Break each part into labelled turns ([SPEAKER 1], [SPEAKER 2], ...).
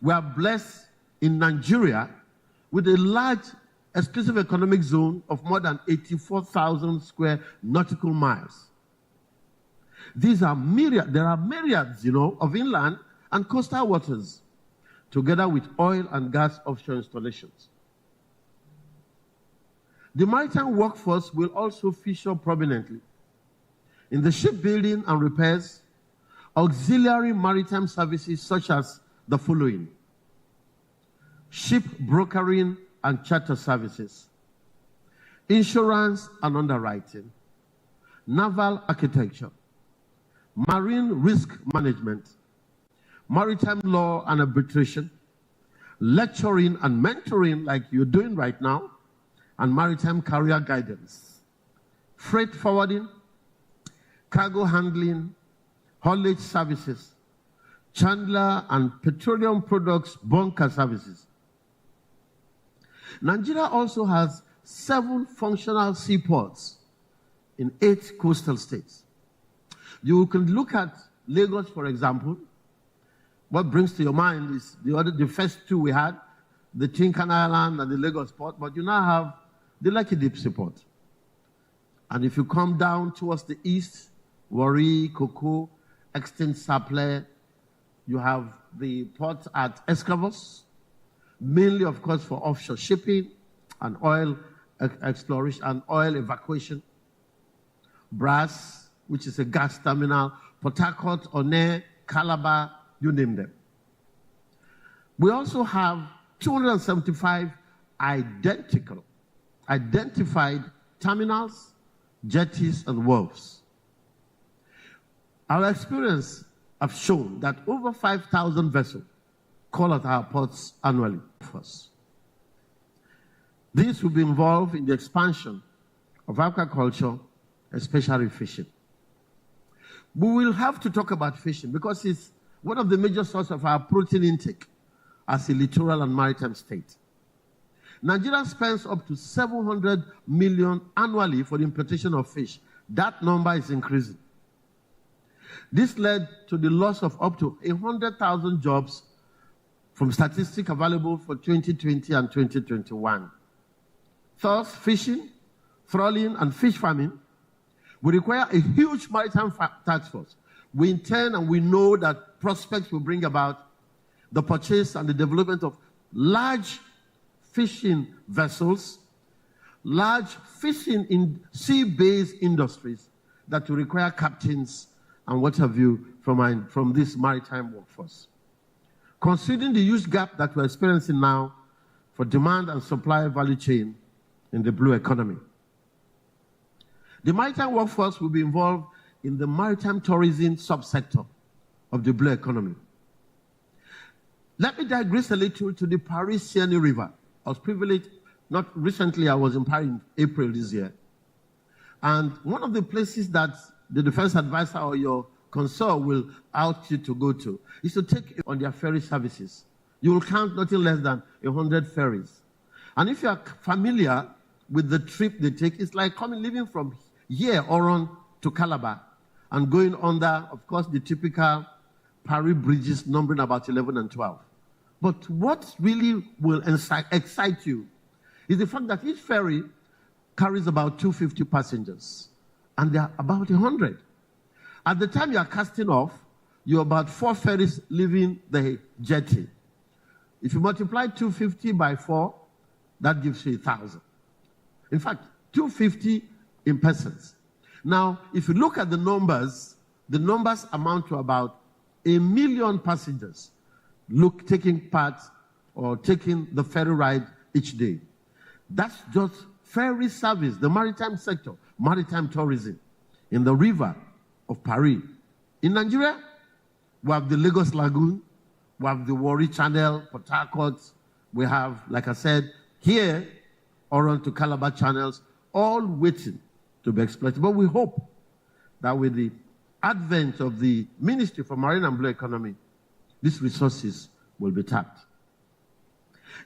[SPEAKER 1] We are blessed in Nigeria with a large exclusive economic zone of more than 84,000 square nautical miles. There are myriads, of inland and coastal waters, together with oil and gas offshore installations. The maritime workforce will also feature prominently in the shipbuilding and repairs, auxiliary maritime services such as the following: ship brokering and charter services, insurance and underwriting, naval architecture, marine risk management, maritime law and arbitration, lecturing and mentoring like you're doing right now, and maritime career guidance, freight forwarding, cargo handling, haulage services, chandler and petroleum products bunker services. Nigeria also has 7 functional seaports in 8 coastal states. You can look at Lagos, for example. What brings to your mind is the first 2 we had, the Tinkan Island and the Lagos port, but you now have the Lekki Deep Seaport. And if you come down towards the east, Warri, Koko, Extent Saple, you have the port at Escavos, mainly, of course, for offshore shipping and oil exploration and oil evacuation. Brass, which is a gas terminal, Port Harcourt, Onne, Calabar, you name them. We also have 275 identified terminals, jetties, and wharves. Our experience have shown that over 5,000 vessels call at our ports annually for us. This will be involved in the expansion of aquaculture, especially fishing. We will have to talk about fishing because it's one of the major sources of our protein intake as a littoral and maritime state. Nigeria spends up to 700 million annually for the importation of fish. That number is increasing. This led to the loss of up to 100,000 jobs from statistics available for 2020 and 2021. Thus, fishing, trawling, and fish farming will require a huge maritime task force. We intend and we know that prospects will bring about the purchase and the development of large fishing vessels, large fishing in sea-based industries that will require captains and what have you from this maritime workforce. Considering the huge gap that we're experiencing now for demand and supply value chain in the blue economy. The maritime workforce will be involved in the maritime tourism subsector of the blue economy. Let me digress a little to the Paris-Seine River. I was privileged, not recently, I was in Paris in April this year. And one of the places that the defense advisor or your consort will ask you to go to is to take on their ferry services. You will count nothing less than 100 ferries. And if you are familiar with the trip they take, it's like leaving from here or on to Calabar and going under, of course, the typical Paris bridges numbering about 11 and 12. But what really will excite you is the fact that each ferry carries about 250 passengers, and there are about 100. At the time you are casting off, you're about 4 ferries leaving the jetty. If you multiply 250 by 4, that gives you 1,000. In fact, 250 in persons. Now, if you look at the numbers amount to about 1 million passengers taking part or taking the ferry ride each day. That's just ferry service, the maritime sector, maritime tourism in the river of Paris. In Nigeria, we have the Lagos Lagoon, we have the Warri Channel, Port Harcourt, we have, like I said, here, Oron to Calabar channels, all waiting to be exploited. But we hope that with the advent of the Ministry for Marine and Blue Economy, these resources will be tapped.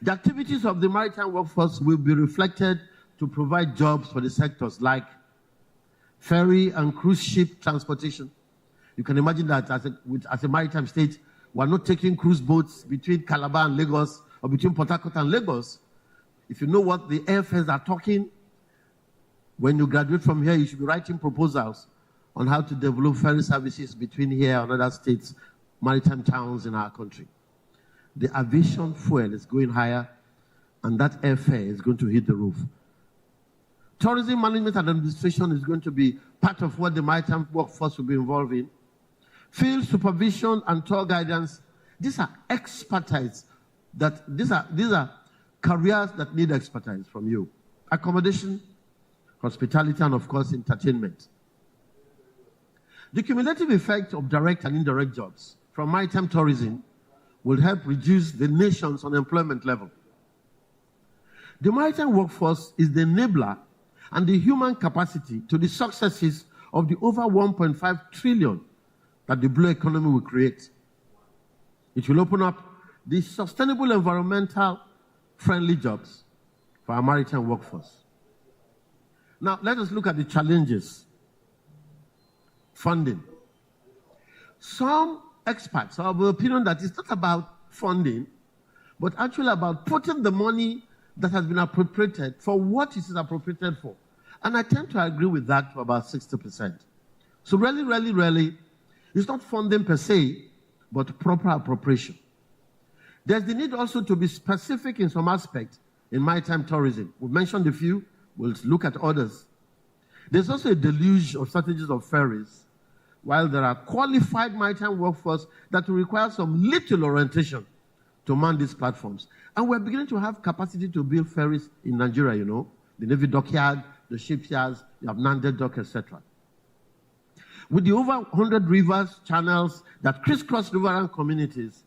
[SPEAKER 1] The activities of the maritime workforce will be reflected to provide jobs for the sectors like ferry and cruise ship transportation. You can imagine that as a maritime state, We're not taking cruise boats between Calabar and Lagos or between Port Harcourt and Lagos. If you know what the airfares are talking, when you graduate from here, you should be writing proposals on how to develop ferry services between here and other states, maritime towns in our country. The aviation fuel is going higher, and that airfare is going to hit the roof. Tourism management and administration is going to be part of what the maritime workforce will be involved in. Field supervision and tour guidance, these are expertise. These are careers that need expertise from you. Accommodation, hospitality, and of course, entertainment. The cumulative effect of direct and indirect jobs from maritime tourism will help reduce the nation's unemployment level. The maritime workforce is the enabler and the human capacity to the successes of the over 1.5 trillion that the blue economy will create. It will open up the sustainable, environmental friendly jobs for our maritime workforce. Now, let us look at the challenges. Funding. Some experts are of the opinion that it's not about funding, but actually about putting the money that has been appropriated for what it is appropriated for. And I tend to agree with that to about 60%. So really, it's not funding per se, but proper appropriation. There's the need also to be specific in some aspect in maritime tourism. We've mentioned a few, we'll look at others. There's also a deluge of strategies of ferries, while there are qualified maritime workforce that will require some little orientation to man these platforms. And we're beginning to have capacity to build ferries in Nigeria, you know, the Navy dockyard, the shipyards, you have Nanded dock, etc. With the over 100 rivers, channels that crisscross riverine communities,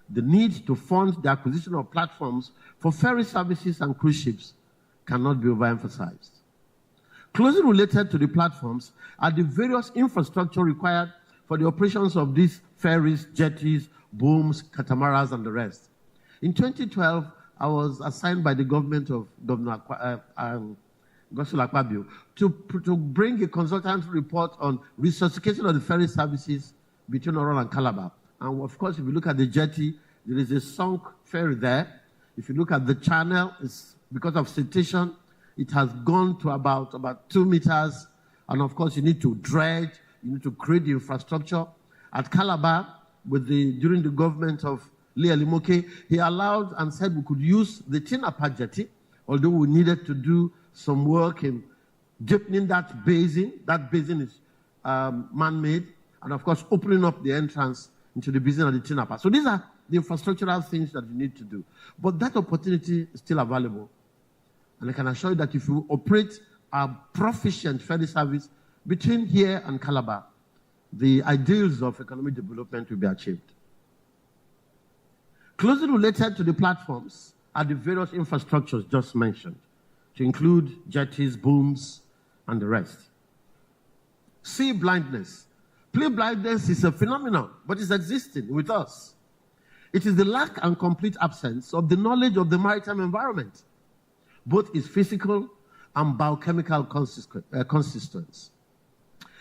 [SPEAKER 1] the need to fund the acquisition of platforms for ferry services and cruise ships cannot be overemphasized. Closely related to the platforms are the various infrastructure required for the operations of these ferries, jetties, booms, catamarans, and the rest. In 2012, I was assigned by the government of Governor Godswill Akpabio to bring a consultant report on resuscitation of the ferry services between Oron and Calabar. And of course, if you look at the jetty, there is a sunk ferry there. If you look at the channel, it's because of siltation, it has gone to about 2 meters. And of course, you need to dredge, you need to create the infrastructure. At Calabar, during the government of Lee Elimoke, he allowed and said we could use the Tinapa jetty, although we needed to do some work in deepening that basin. That basin is man-made, and of course, opening up the entrance into the basin of the Tinapa. So these are the infrastructural things that you need to do. But that opportunity is still available. And I can assure you that if you operate a proficient ferry service between here and Calabar, the ideals of economic development will be achieved. Closely related to the platforms are the various infrastructures just mentioned, to include jetties, booms, and the rest. Sea blindness. Sea blindness is a phenomenon, but it's existing with us. It is the lack and complete absence of the knowledge of the maritime environment, both its physical and biochemical constituents.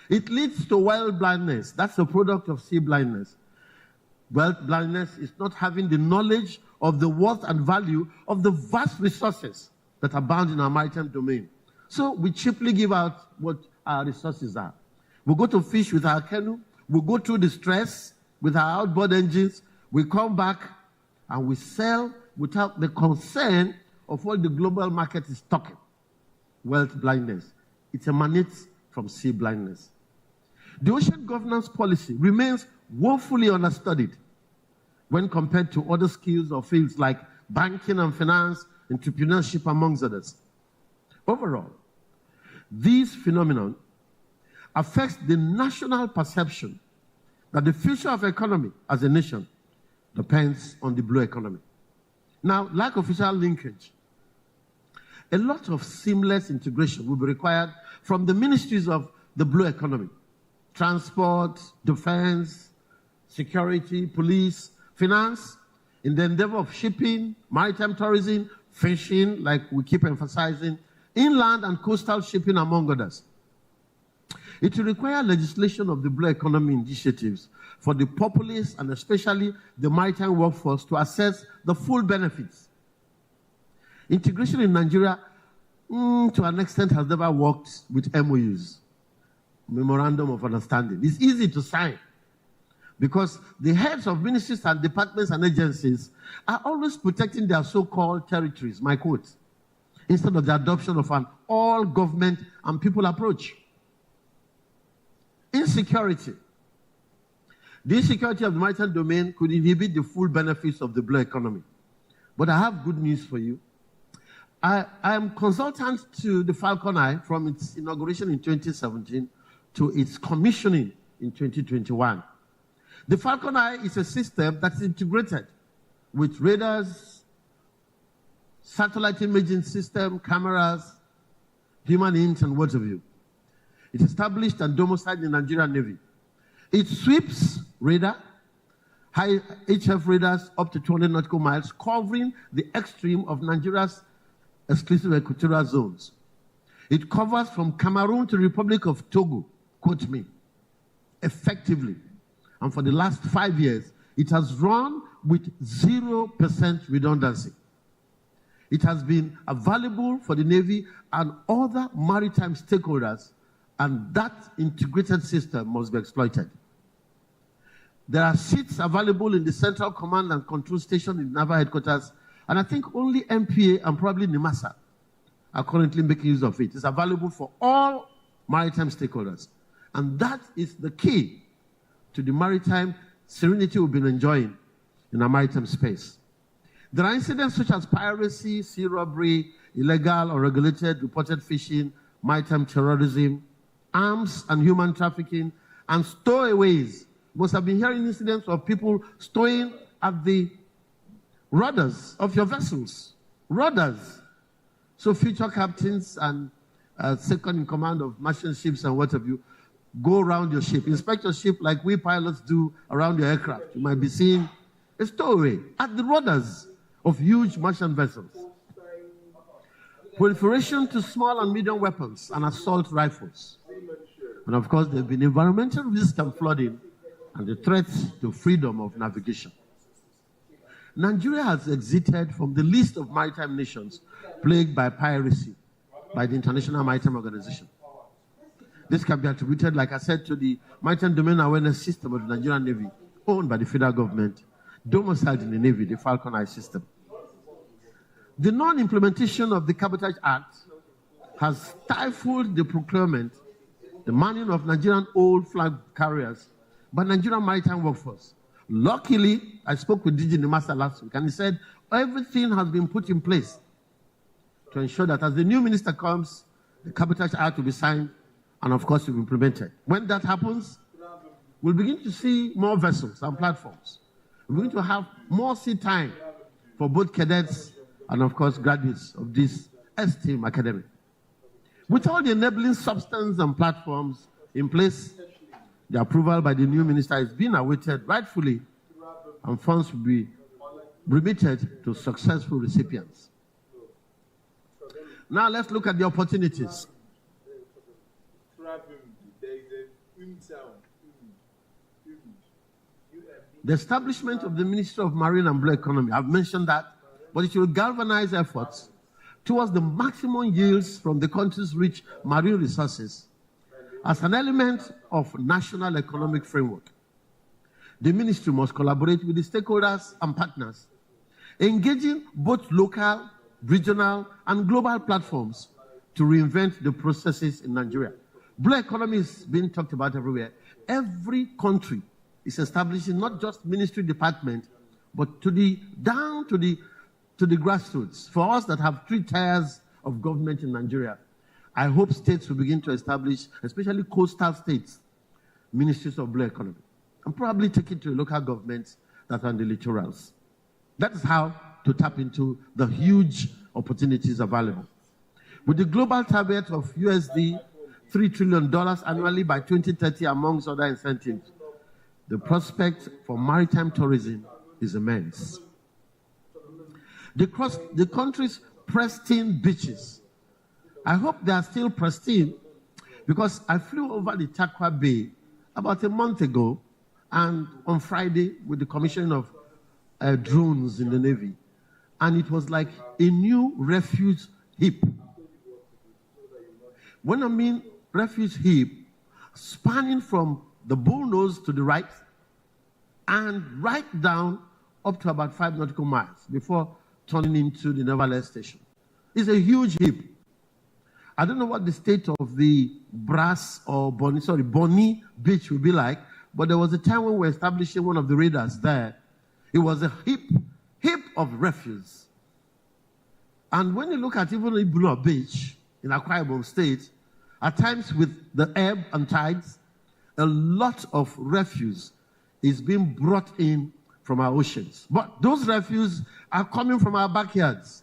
[SPEAKER 1] It leads to wild blindness. That's the product of sea blindness. Wild blindness is not having the knowledge of the worth and value of the vast resources that abound in our maritime domain. So we cheaply give out what our resources are. We go to fish with our canoe, we go through the stress with our outboard engines, we come back and we sell without the concern of what the global market is talking. Wealth blindness. It emanates from sea blindness. The ocean governance policy remains woefully understudied when compared to other skills or fields like banking and finance, entrepreneurship, amongst others. Overall, this phenomenon affects the national perception that the future of economy as a nation depends on the blue economy. Now, like official linkage, a lot of seamless integration will be required from the ministries of the blue economy: transport, defense, security, police, finance, in the endeavor of shipping, maritime tourism, fishing, like we keep emphasizing, inland and coastal shipping, among others. It will require legislation of the blue economy initiatives for the populace and especially the maritime workforce to assess the full benefits. Integration in Nigeria, to an extent, has never worked with MOUs, Memorandum of Understanding. It's easy to sign because the heads of ministries and departments and agencies are always protecting their so-called territories, my quote, instead of the adoption of an all-government and people approach. Insecurity. The insecurity of the maritime domain could inhibit the full benefits of the blue economy. But I have good news for you. I am consultant to the Falcon Eye from its inauguration in 2017 to its commissioning in 2021. The Falcon Eye is a system that's integrated with radars, satellite imaging system, cameras, human int, and what have you. It's established and domiciled in the Nigerian Navy. It sweeps radar, high HF radars up to 200 nautical miles, covering the extreme of Nigeria's exclusive equatorial zones. It covers from Cameroon to the Republic of Togo, quote me, effectively. And for the last 5 years, it has run with 0% redundancy. It has been available for the Navy and other maritime stakeholders, and that integrated system must be exploited. There are seats available in the Central Command and Control Station in Naval Headquarters, and I think only MPA and probably NIMASA are currently making use of it. It's available for all maritime stakeholders. And that is the key to the maritime serenity we've been enjoying in our maritime space. There are incidents such as piracy, sea robbery, illegal or regulated reported fishing, maritime terrorism, arms and human trafficking, and stowaways. You must have been hearing incidents of people stowing at the rudders of your vessels. Rudders. So future captains and second in command of merchant ships and what have you, go around your ship. Inspect your ship like we pilots do around your aircraft. You might be seeing a stowaway at the rudders of huge merchant vessels. Proliferation to small and medium weapons and assault rifles. And of course, there have been environmental risk and flooding and the threat to freedom of navigation. Nigeria has exited from the list of maritime nations plagued by piracy by the International Maritime Organization. This can be attributed, like I said, to the Maritime Domain Awareness System of the Nigerian Navy, owned by the federal government, domiciled in the Navy, the Falcon Eye system. The non-implementation of the Cabotage Act has stifled the procurement, the manning of Nigerian old flag carriers by Nigerian maritime workforce. Luckily, I spoke with DG Nimasa last week, and he said everything has been put in place to ensure that as the new minister comes, the Cabotage Act will be signed and, of course, will be implemented. When that happens, we'll begin to see more vessels and platforms. We're going to have more sea time for both cadets and, of course, graduates of this STEAM academy. With all the enabling substance and platforms in place, the approval by the new minister is being awaited rightfully, and funds will be remitted to successful recipients. Now let's look at the opportunities. The establishment of the Ministry of Marine and Blue Economy, I've mentioned that, but it will galvanize efforts towards the maximum yields from the country's rich marine resources as an element of national economic framework. The ministry must collaborate with the stakeholders and partners, engaging both local, regional, and global platforms to reinvent the processes in Nigeria. Blue economy is being talked about everywhere. Every country is establishing not just ministry department, but down to the grassroots. For us that have 3 tiers of government in Nigeria, I hope states will begin to establish, especially coastal states, ministries of blue economy, and probably take it to local governments that are on the littorals. That is how to tap into the huge opportunities available. With the global target of USD $3 trillion annually by 2030, amongst other incentives, the prospect for maritime tourism is immense. The country's pristine beaches, I hope they are still pristine, Because I flew over the Takwa Bay about a month ago, and on Friday with the commissioning of drones in the Navy, and it was like a new refuge heap. When I mean refuge heap, spanning from the bullnose to the right and right down up to about 5 nautical miles before turning into the Naval Air Station. It's a huge heap. I don't know what the state of the Bonny Beach will be like, but there was a time when we were establishing one of the radars there. It was a heap of refuse. And when you look at even Ibuna Beach in Akwa Ibom State, at times with the ebb and tides, a lot of refuse is being brought in from our oceans. But those refuse are coming from our backyards.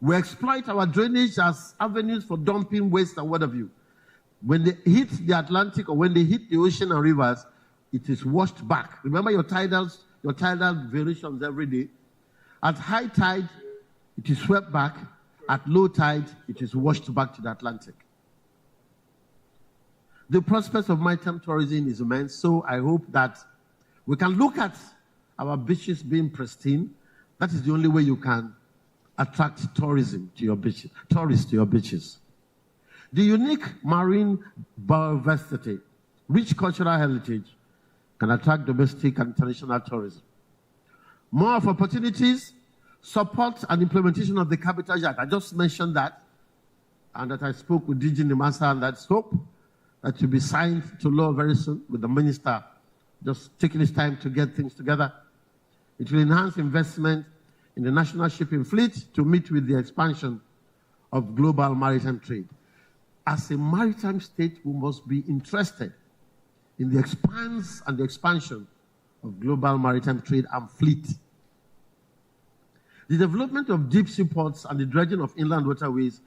[SPEAKER 1] We exploit our drainage as avenues for dumping waste and what have you. When they hit the Atlantic or when they hit the ocean and rivers, it is washed back. Remember your tidal variations every day. At high tide, it is swept back. At low tide, it is washed back to the Atlantic. The prospects of maritime tourism is immense, so I hope that we can look at our beaches being pristine. That is the only way you can attract tourism to your beaches, tourists to your beaches. The unique marine biodiversity, rich cultural heritage, can attract domestic and international tourism. More of opportunities, support and implementation of the Cabotage Act. I just mentioned that, and that I spoke with DG Nimasa, and that's hope that will be signed to law very soon with the minister just taking his time to get things together. It will enhance investment in the national shipping fleet to meet with the expansion of global maritime trade. As a maritime state, we must be interested in the expanse and the expansion of global maritime trade and fleet. The development of deep sea ports and the dredging of inland waterways,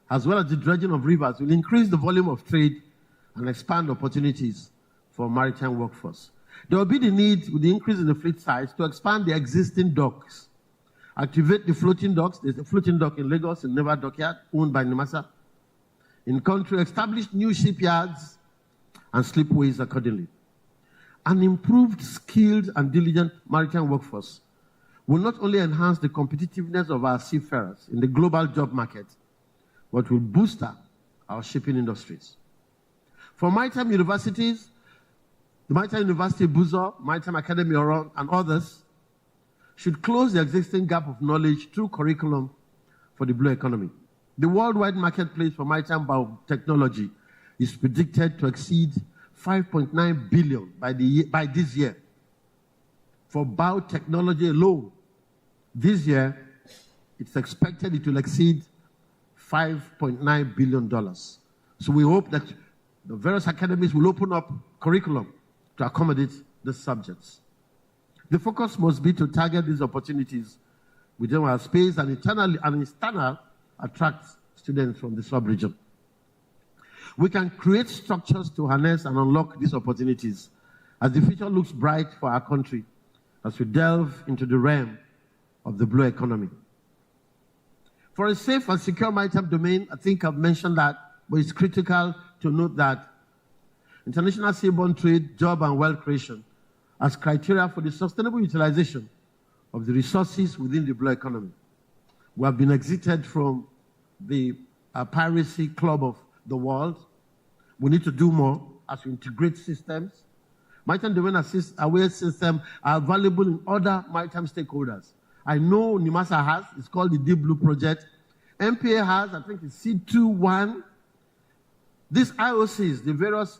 [SPEAKER 1] as well as the dredging of rivers, will increase the volume of trade and expand opportunities for maritime workforce. There will be the need, with the increase in the fleet size, to expand the existing docks, activate the floating docks. There's a floating dock in Lagos, in Naval Dockyard, owned by Nimasa. In country, establish new shipyards and slipways accordingly. An improved, skilled, and diligent maritime workforce will not only enhance the competitiveness of our seafarers in the global job market, but will boost our shipping industries. For maritime universities, the Maritime University Buzo, Maritime Academy Oron, and others should close the existing gap of knowledge through curriculum for the blue economy. The worldwide marketplace for maritime biotechnology is predicted to exceed 5.9 billion by this year. For biotechnology alone, this year, it's expected it will exceed $5.9 billion. So we hope that the various academies will open up curriculum to accommodate these subjects. The focus must be to target these opportunities within our space and internally and external attract students from the sub-region. We can create structures to harness and unlock these opportunities as the future looks bright for our country as we delve into the realm of the blue economy. For a safe and secure maritime domain, I think I've mentioned that, but it's critical to note that international seaborne trade, job and wealth creation as criteria for the sustainable utilization of the resources within the blue economy. We have been exited from the piracy club of the world. We need to do more as we integrate systems. Maritime domain aware systems are valuable in other maritime stakeholders. I know NIMASA has, it's called the Deep Blue Project. MPA has, I think it's C21. These IOCs, the various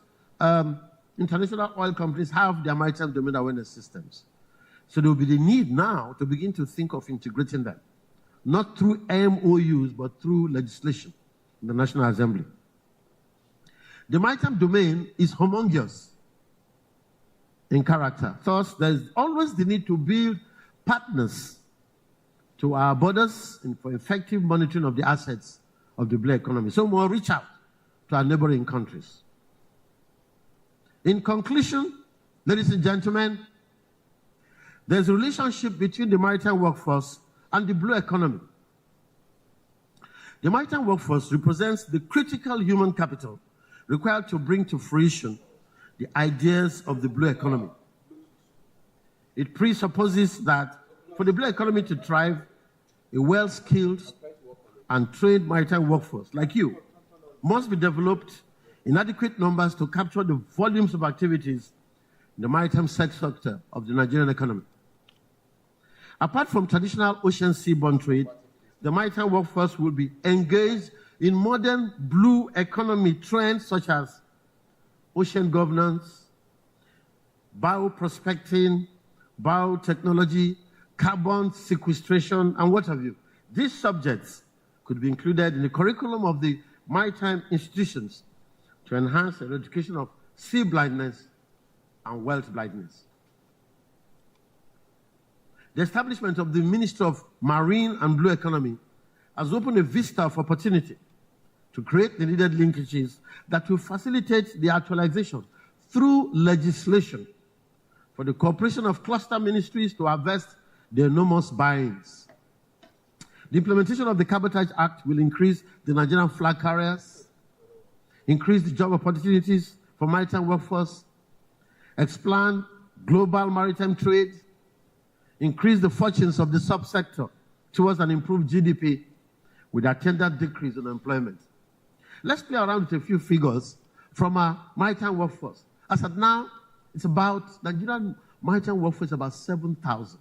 [SPEAKER 1] international oil companies have their maritime domain awareness systems. So there will be the need now to begin to think of integrating them, not through MOUs, but through legislation in the National Assembly. The maritime domain is homogeneous in character. Thus, there is always the need to build partners to our borders for effective monitoring of the assets of the blue economy. So we'll reach out to our neighboring countries. In conclusion, ladies and gentlemen, there's a relationship between the maritime workforce and the blue economy. The maritime workforce represents the critical human capital required to bring to fruition the ideas of the blue economy. It presupposes that for the blue economy to thrive, a well-skilled and trained maritime workforce like you must be developed in adequate numbers to capture the volumes of activities in the maritime sector of the Nigerian economy. Apart from traditional ocean seaborne trade, the maritime workforce will be engaged in modern blue economy trends such as ocean governance, bioprospecting, biotechnology, carbon sequestration, and what have you. These subjects could be included in the curriculum of the maritime institutions to enhance the eradication of sea blindness and wealth blindness. The establishment of the Ministry of Marine and Blue Economy has opened a vista of opportunity to create the needed linkages that will facilitate the actualization through legislation for the cooperation of cluster ministries to harvest the enormous buy-ins. The implementation of the Cabotage Act will increase the Nigerian flag carriers, increase the job opportunities for maritime workforce, expand global maritime trade, increase the fortunes of the subsector towards an improved GDP with attendant decrease in employment. Let's play around with a few figures from our maritime workforce. As of now, it's about, Nigerian maritime workforce about 7,000.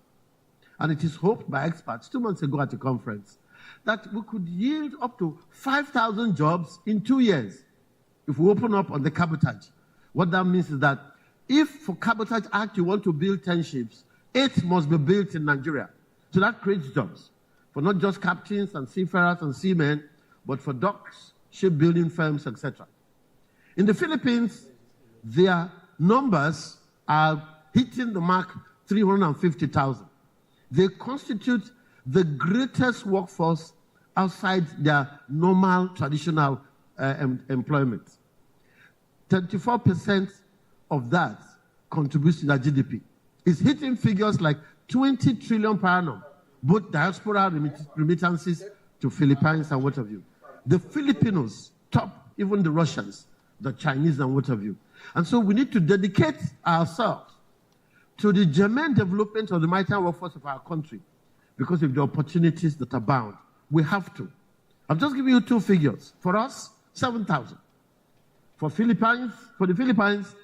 [SPEAKER 1] And it is hoped by experts 2 months ago at a conference that we could yield up to 5,000 jobs in 2 years if we open up on the cabotage. What that means is that if for Cabotage Act you want to build 10 ships, 8 must be built in Nigeria. So that creates jobs for not just captains and seafarers and seamen, but for docks, shipbuilding firms, etc. In the Philippines, their numbers are hitting the mark 350,000. They constitute the greatest workforce outside their normal, traditional employment. 34% of that contributes to their GDP. It's hitting figures like 20 trillion per annum, both diaspora remittances to Philippines and what have you. The Filipinos top even the Russians, the Chinese and what have you. And so we need to dedicate ourselves to the germane development of the maritime workforce of our country, because of the opportunities that abound. We have to. I've just given you 2 figures. For us, 7,000. For the Philippines,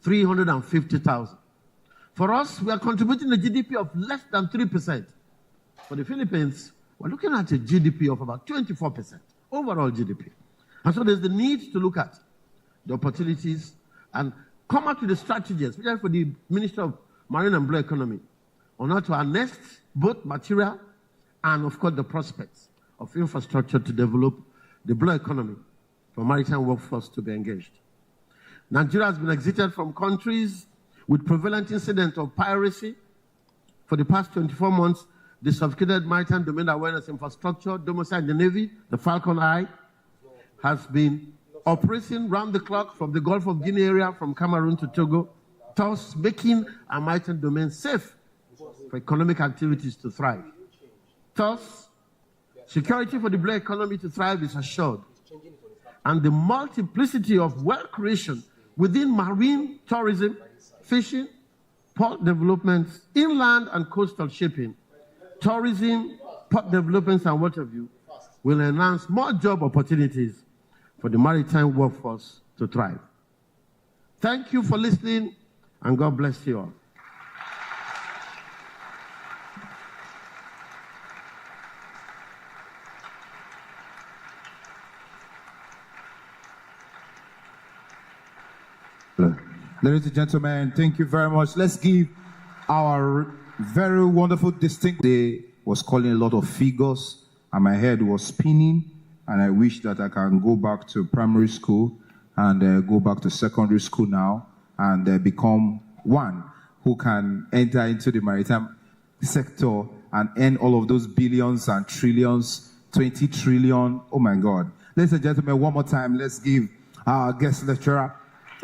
[SPEAKER 1] 350,000. For us, we are contributing a GDP of less than 3%. For the Philippines, we're looking at a GDP of about 24%, overall GDP. And so there's the need to look at the opportunities and come up with the strategies, especially for the Ministry of Marine and Blue Economy, on how to harness both material and, of course, the prospects of infrastructure to develop the blue economy for maritime workforce to be engaged. Nigeria has been exited from countries with prevalent incident of piracy. For the past 24 months, the sophisticated maritime domain awareness infrastructure, domiciled in the Navy, the Falcon Eye, has been operating round the clock from the Gulf of Guinea area, from Cameroon to Togo, thus making our maritime domain safe for economic activities to thrive. Thus, security for the blue economy to thrive is assured, and the multiplicity of wealth creation within marine tourism, fishing, port development, inland and coastal shipping, tourism, port developments, and what have you, will enhance more job opportunities for the maritime workforce to thrive. Thank you for listening, and God bless you all.
[SPEAKER 2] Ladies and gentlemen, thank you very much. Let's give our very wonderful distinct day was calling a lot of figures, and my head was spinning, and I wish that I can go back to primary school and go back to secondary school now and become one who can enter into the maritime sector and earn all of those billions and trillions, 20 trillion. Oh my God. Ladies and gentlemen, one more time, let's give our guest lecturer